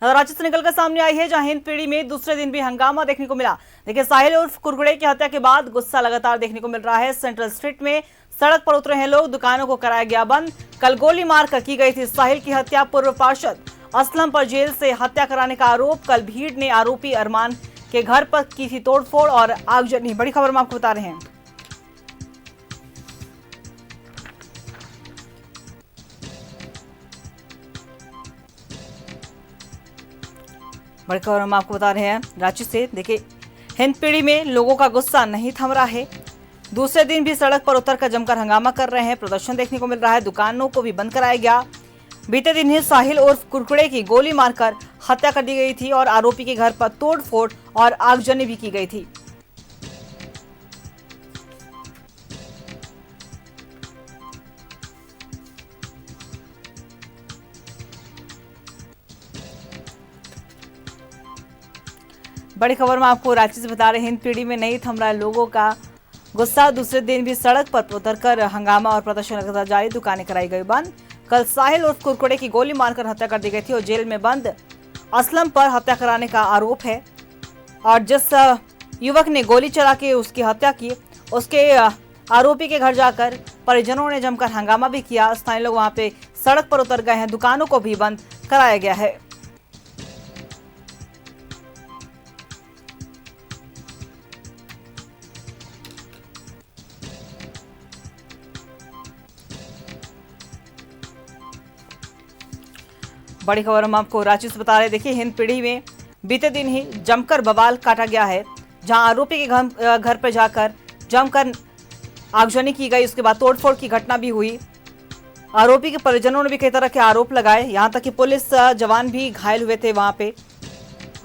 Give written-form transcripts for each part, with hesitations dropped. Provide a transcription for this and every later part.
राज्य से निकलकर सामने आई है जहां हिंदपीढ़ी में दूसरे दिन भी हंगामा देखने को मिला। देखिए, साहिल उर्फ कुरकुरे की हत्या के बाद गुस्सा लगातार देखने को मिल रहा है। सेंट्रल स्ट्रीट में सड़क पर उतरे हैं लोग, दुकानों को कराया गया बंद। कल गोली मारकर की गई थी साहिल की हत्या। पूर्व पार्षद असलम पर जेल से हत्या कराने का आरोप। कल भीड़ ने आरोपी अरमान के घर पर की थी तोड़फोड़ और आगजनी। बड़ी खबर हम आपको बता रहे हैं। बड़ी खबर हम आपको बता रहे हैं रांची से। देखिए, हिंदपीढ़ी में लोगों का गुस्सा नहीं थम रहा है। दूसरे दिन भी सड़क पर उतरकर जमकर हंगामा कर रहे हैं। प्रदर्शन देखने को मिल रहा है। दुकानों को भी बंद कराया गया। बीते दिन ही साहिल उर्फ कुरकुरे की गोली मारकर हत्या कर दी गई थी और आरोपी के घर पर तोड़फोड़ और आगजनी भी की गई थी। बड़ी खबर में आपको रांची से बता रहे हैं। हिंदपीढ़ी में नहीं थम रहा है लोगों का गुस्सा। दूसरे दिन भी सड़क पर उतरकर हंगामा और प्रदर्शन लगातार जारी। दुकानें कराई गई बंद। कल साहिल उर्फ कुरकुरे की गोली मारकर हत्या कर दी गई थी और जेल में बंद असलम पर हत्या कराने का आरोप है। और जिस युवक ने गोली चला के उसकी हत्या की, उसके आरोपी के घर जाकर परिजनों ने जमकर हंगामा भी किया। स्थानीय लोग वहां पे सड़क पर उतर गए हैं। दुकानों को भी बंद कराया गया है। बड़ी खबर हम आपको रांची से बता रहे हैं। देखिए, हिंदपीढ़ी में बीते दिन ही जमकर बवाल काटा गया है, जहां आरोपी के घर पर जाकर जमकर आगजनी की गई। उसके बाद तोड़फोड़ की घटना भी हुई। आरोपी के परिजनों ने भी कई तरह के आरोप लगाए, यहां तक कि पुलिस जवान भी घायल हुए थे वहां पे।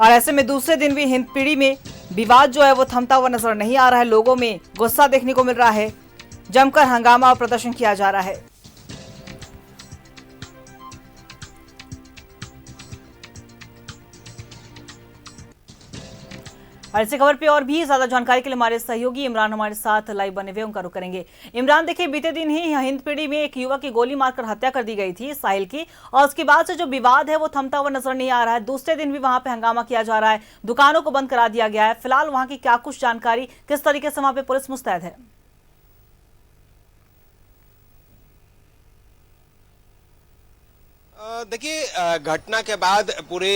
और ऐसे में दूसरे दिन भी हिंदपीढ़ी में विवाद जो है वो थमता हुआ नजर नहीं आ रहा है। लोगों में गुस्सा देखने को मिल रहा है। जमकर हंगामा और प्रदर्शन किया जा रहा है। और इसी खबर पे और भी ज्यादा जानकारी के लिए हमारे सहयोगी इमरान हमारे साथ लाइव बने हुए, उनका रुख करेंगे। इमरान, देखिए, बीते दिन ही हिंदपीढ़ी में एक युवक की गोली मारकर हत्या कर दी गई थी साहिल की, और उसके बाद से जो विवाद है वो थमता हुआ नजर नहीं आ रहा है। दूसरे दिन भी वहां पे हंगामा किया जा रहा है। दुकानों को बंद करा दिया गया है। फिलहाल वहां की क्या कुछ जानकारी, किस तरीके से वहां पे पुलिस मुस्तैद है? देखिए, घटना के बाद पूरे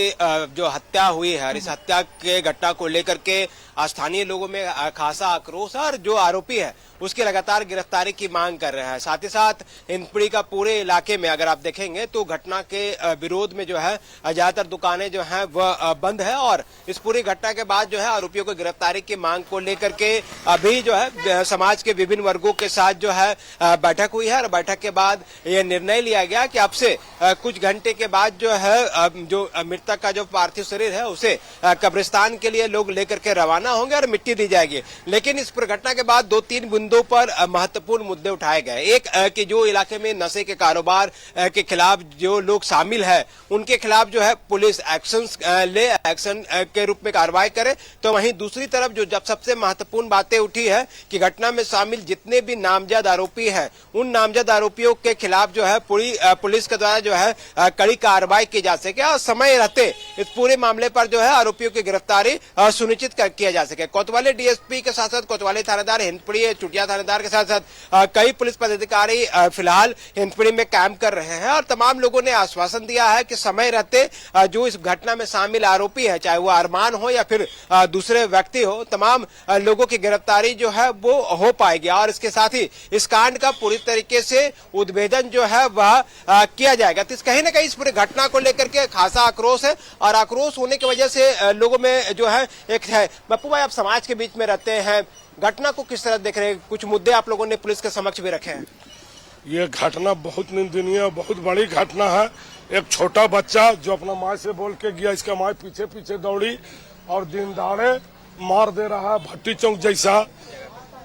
जो हत्या हुई है, इस हत्या के घटना को लेकर के स्थानीय लोगों में खासा आक्रोश है और जो आरोपी है उसकी लगातार गिरफ्तारी की मांग कर रहे हैं। साथ ही साथ हिंदपीढ़ी का पूरे इलाके में अगर आप देखेंगे तो घटना के विरोध में जो है ज्यादातर दुकानें जो हैं वह बंद है। और इस पूरी घटना के बाद जो है आरोपियों को गिरफ्तारी की मांग को लेकर के अभी जो है समाज के विभिन्न वर्गों के साथ जो है बैठक हुई है। और बैठक के बाद यह निर्णय लिया गया कि अब से कुछ घंटे के बाद जो है जो मृतक का जो पार्थिव शरीर है उसे कब्रिस्तान के लिए लोग लेकर के रवाना होंगे और मिट्टी दी जाएगी। लेकिन इस घटना के बाद 2-3 बिंदुओं पर महत्वपूर्ण मुद्दे उठाए गए। एक कि जो इलाके में नशे के कारोबार के खिलाफ जो लोग शामिल है उनके खिलाफ जो है पुलिस एक्शन के रूप में कार्रवाई करे। तो वहीं दूसरी तरफ जो जब सबसे महत्वपूर्ण बातें उठी है कि घटना में शामिल जितने भी नामजद आरोपी हैं उन नामजद आरोपियों के खिलाफ जो है पूरी पुलिस के द्वारा जो है कड़ी कार्रवाई की जा सके और समय रहते इस पूरे मामले पर जो है आरोपियों की गिरफ्तारी सुनिश्चित किया जा सके। कोतवाली डीएसपी के साथ साथ कोतवाली थानेदार, हिंदपीढ़ी चुटिया थानेदार के साथ साथ कई पुलिस पदाधिकारी फिलहाल हिंदपीढ़ी में काम कर रहे हैं। और तमाम लोगों ने आश्वासन दिया है कि समय रहते जो इस घटना में शामिल आरोपी है, चाहे वो अरमान हो या फिर दूसरे व्यक्ति हो, तमाम लोगों की गिरफ्तारी जो है वो हो पाएगी। और इसके साथ ही इस कांड का पूरी तरीके से उद्भेदन जो है वह किया जाएगा। तो कहीं ना कहीं इस पूरी घटना को लेकर के खासा आक्रोश है और आक्रोश होने की वजह से लोगों में जो है एक है। बप्पू भाई, आप समाज के बीच में रहते हैं, घटना को किस तरह देख रहे हैं? कुछ मुद्दे आप लोगों ने पुलिस के समक्ष भी रखे हैं। ये घटना बहुत निंदनीय, बहुत बड़ी घटना है। एक छोटा बच्चा जो अपना माँ से बोल के गया, इसका माँ पीछे पीछे दौड़ी और दिन दहाड़े मार दे रहा है, भट्टी चौक जैसा।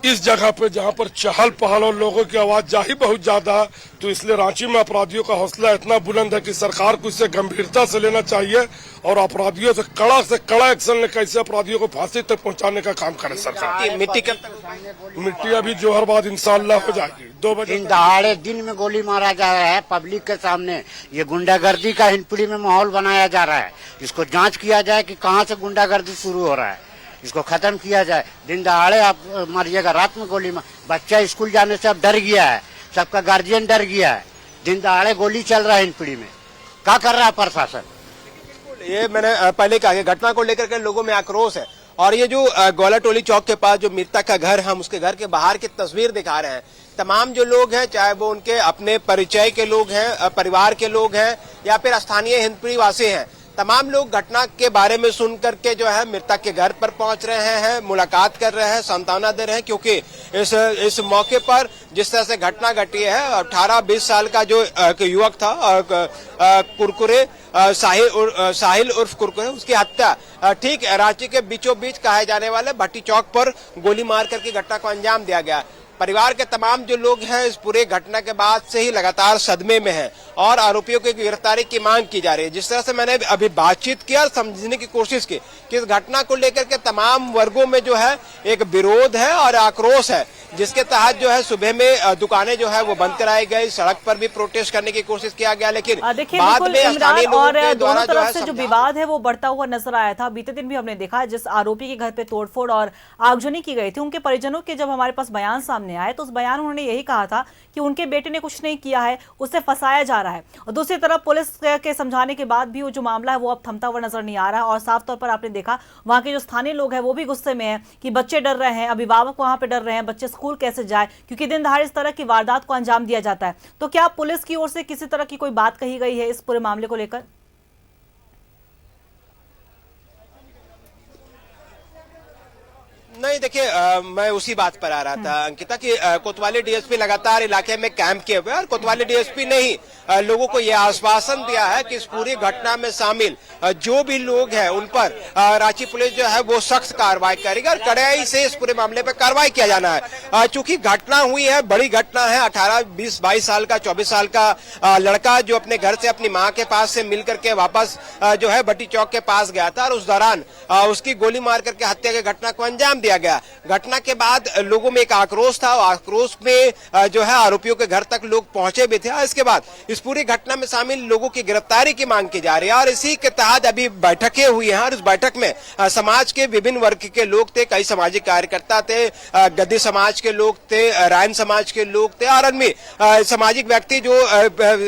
इस जगह पे जहाँ पर चहल पहल और लोगों की आवाज जाही बहुत ज्यादा है, तो इसलिए रांची में अपराधियों का हौसला इतना बुलंद है कि सरकार को इसे गंभीरता से लेना चाहिए और अपराधियों से कड़ा एक्शन ले, कैसे अपराधियों को फांसी तक पहुंचाने का काम करे सरकार। मिट्टी अभी जोहरबाद इंशाल्लाह हो जाएगी 2 बजे। दिन दहाड़े दिन में गोली मारा जा रहा है पब्लिक के सामने। ये गुंडागर्दी का हिंदपीढ़ी में माहौल बनाया जा रहा है। इसको जांच किया जाए कि कहां से गुंडागर्दी शुरू हो रहा है, इसको खत्म किया जाए। दिन दहाड़े आप मारिएगा, रात में गोली मार, बच्चा स्कूल जाने से अब डर गया है, सबका गार्जियन डर गया है। दिन दहाड़े गोली चल रहा है हिंदपीढ़ी में, क्या कर रहा है प्रशासन? ये मैंने पहले कहा कि घटना को लेकर के लोगों में आक्रोश है। और ये जो गोला टोली चौक के पास जो मृतक का घर है, हम उसके घर के बाहर की तस्वीर दिखा रहे हैं। तमाम जो लोग हैं, चाहे वो उनके अपने परिचय के लोग हैं, परिवार के लोग हैं या फिर स्थानीय हिंदपीढ़ी वासी हैं, तमाम लोग घटना के बारे में सुन करके जो है मृतक के घर पर पहुंच रहे हैं, मुलाकात कर रहे हैं, सांत्वना दे रहे हैं। क्योंकि इस मौके पर जिस तरह से घटना घटी है, 18-20 साल का जो युवक था कुरकुरे साहिल उर्फ कुरकुरे, उसकी हत्या ठीक रांची के बीचों बीच कहे जाने वाले भट्टी चौक पर गोली मार करके घटना को अंजाम दिया गया। परिवार के तमाम जो लोग हैं इस पूरे घटना के बाद से ही लगातार सदमे में हैं और आरोपियों की गिरफ्तारी की मांग की जा रही है। जिस तरह से मैंने अभी बातचीत की और समझने की कोशिश की कि इस घटना को लेकर के तमाम वर्गों में जो है एक विरोध है और आक्रोश है, जिसके तहत जो है सुबह में दुकानें जो है वो बंद कराई गई, सड़क पर भी प्रोटेस्ट करने की कोशिश किया गया। लेकिन बाद में स्थानीय लोगों के द्वारा जो है जो विवाद है वो बढ़ता हुआ नजर आया था। बीते दिन भी हमने देखा जिस आरोपी के घर पे तोड़फोड़ और आगजनी की गई थी, उनके परिजनों के जब हमारे पास बयान सामने आए तो उस बयान उन्होंने यही कहा था कि उनके बेटे ने कुछ नहीं किया है, उसे फंसाया जा रहा है। और दूसरी तरफ पुलिस के समझाने के बाद भी वो जो मामला है वो अब थमता हुआ नजर नहीं आ रहा है। और साफ तौर पर आपने देखा वहां के जो स्थानीय लोग हैं वो भी गुस्से में हैं कि बच्चे डर रहे हैं, अभिभावक वहां पे डर रहे हैं, बच्चे स्कूल कैसे जाए, क्योंकि दिन दहाड़े इस तरह की वारदात को अंजाम दिया जाता है। तो क्या पुलिस की ओर से किसी तरह की कोई बात कही गई है इस पूरे मामले को लेकर? नहीं, देखिए मैं उसी बात पर आ रहा था अंकिता कि कोतवाली डीएसपी लगातार इलाके में कैंप किए हुए और कोतवाली डीएसपी ने ही लोगों को यह आश्वासन दिया है कि इस पूरी घटना में शामिल जो भी लोग हैं उन पर रांची पुलिस जो है वो सख्त कार्रवाई करेगी और कड़ाई से इस पूरे मामले पर कार्रवाई किया जाना है। चूंकि घटना हुई है, बड़ी घटना है, 18, 20, 22 साल का 24 साल का लड़का जो अपने घर से अपनी माँ के पास से मिल करके वापस जो है भट्टी चौक के पास गया था और उस दौरान उसकी गोली मार करके हत्या की घटना को अंजाम दिया गया। घटना के बाद लोगों में एक आक्रोश था, आक्रोश में जो है आरोपियों के घर तक लोग पहुंचे भी थे और इसके बाद इस पूरी घटना में शामिल लोगों की गिरफ्तारी की मांग की जा रही है। और इसी के तहत अभी बैठकें हुई हैं और इस बैठक में समाज के विभिन्न वर्ग के लोग थे, कई सामाजिक कार्यकर्ता थे, गद्दी समाज के लोग थे, रायन समाज के लोग थे और अन्य सामाजिक व्यक्ति जो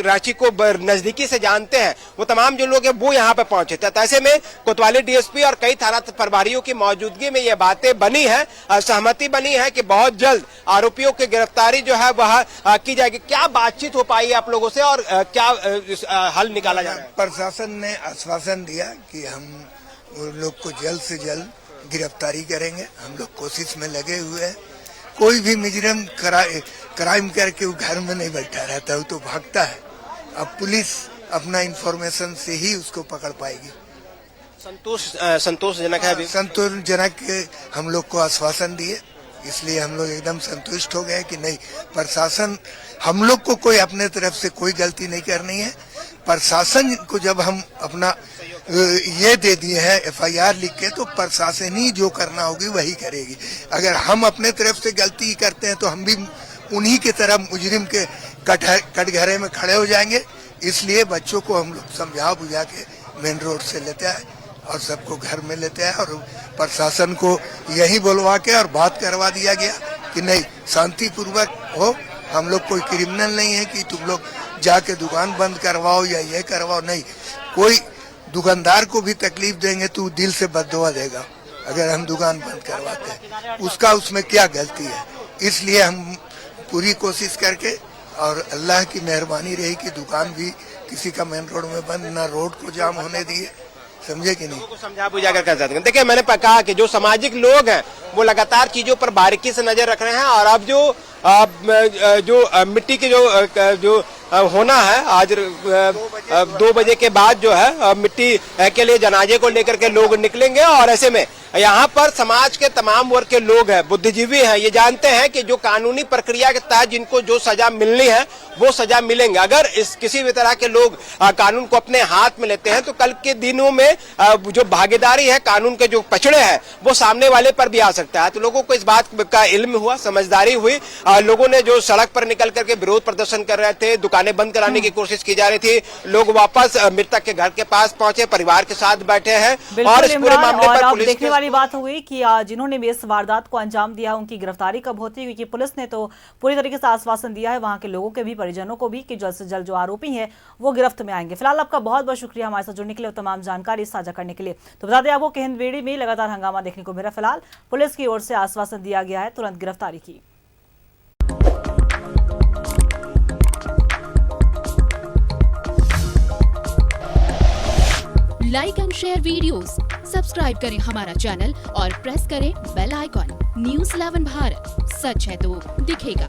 रांची को नजदीकी से जानते हैं, वो तमाम जो लोग हैं वो यहाँ पे पहुंचे थे। ऐसे में कोतवाली डीएसपी और कई थाना प्रभारियों की मौजूदगी में ये बातें बनी है, सहमति बनी है कि बहुत जल्द आरोपियों की गिरफ्तारी जो है वह की जाएगी। क्या बातचीत हो पाई आप लोगों से और क्या हल निकाला जा रहा है? प्रशासन ने आश्वासन दिया कि हम उन लोग को जल्द से जल्द गिरफ्तारी करेंगे। हम लोग कोशिश में लगे हुए हैं। कोई भी मुजरिम क्राइम करके वो घर में नहीं बैठा रहता, वो तो भागता है। अब पुलिस अपना इंफॉर्मेशन से ही उसको पकड़ पाएगी। संतोषजनक है? संतोषजनक हम लोग को आश्वासन दिए, इसलिए हम लोग एकदम संतुष्ट हो गए कि नहीं, प्रशासन, हम लोग को कोई अपने तरफ से कोई गलती नहीं करनी है। प्रशासन को जब हम अपना ये दे दिए हैं FIR लिख के, तो प्रशासन ही जो करना होगी वही करेगी। अगर हम अपने तरफ से गलती करते हैं तो हम भी उन्हीं की तरह मुजरिम के कटघरे में खड़े हो जाएंगे। इसलिए बच्चों को हम लोग समझा बुझा के मेन रोड से लेते आए और सबको घर में लेते आए और प्रशासन को यही बोलवा के और बात करवा दिया गया कि नहीं, शांतिपूर्वक हो, हम लोग कोई क्रिमिनल नहीं है कि तुम लोग जाके दुकान बंद करवाओ या ये करवाओ। नहीं, कोई दुकानदार को भी तकलीफ देंगे तो दिल से बददुआ देगा अगर हम दुकान बंद करवाते हैं, उसका उसमें क्या गलती है। इसलिए हम पूरी कोशिश करके, और अल्लाह की मेहरबानी रही कि दुकान भी किसी का मेन रोड में बंद, ना रोड को जाम होने दिए, समझे कि नहीं। को समझा बुझा कर सकते हैं। देखिए, मैंने कहा कि जो सामाजिक लोग हैं वो लगातार चीजों पर बारीकी से नजर रख रहे हैं और अब जो मिट्टी की जो होना है आज 2 बजे के बाद जो है मिट्टी के लिए जनाजे को लेकर के लोग निकलेंगे और ऐसे में यहाँ पर समाज के तमाम वर्ग के लोग हैं, बुद्धिजीवी हैं, ये जानते हैं कि जो कानूनी प्रक्रिया के तहत जिनको जो सजा मिलनी है वो सजा मिलेंगे। अगर इस किसी भी तरह के लोग कानून को अपने हाथ में लेते हैं तो कल के दिनों में जो भागीदारी है कानून के जो पचड़े हैं वो सामने वाले पर भी आ सकता है। तो लोगों को इस बात का इल्म हुआ, समझदारी हुई। लोगों ने जो सड़क पर निकल करके विरोध प्रदर्शन कर रहे थे, दुकानें बंद कराने की कोशिश की जा रही थी, लोग वापस मृतक के घर के पास पहुंचे, परिवार के साथ बैठे हैं। और इस पूरे मामले पर पुलिस देखने वाली बात हुई कि जिन्होंने भी इस वारदात को अंजाम दिया उनकी गिरफ्तारी कब होती है, क्योंकि पुलिस ने तो पूरी तरीके से आश्वासन दिया है वहां के लोगों के भी, परिजनों को भी, कि जल्द से जल्द जो आरोपी हैं वो गिरफ्त में आएंगे। फिलहाल आपका बहुत बहुत शुक्रिया हमारे साथ जुड़ने के लिए और तमाम जानकारी साझा करने के लिए। तो बता दें आपको कि हिंदपीढ़ी में लगातार हंगामा देखने को मिला। फिलहाल पुलिस की ओर से आश्वासन दिया गया है तुरंत गिरफ्तारी की। Like and share videos, subscribe करें हमारा चैनल और प्रेस करें बेल आइकॉन। न्यूज़ 11 भारत, सच है तो दिखेगा।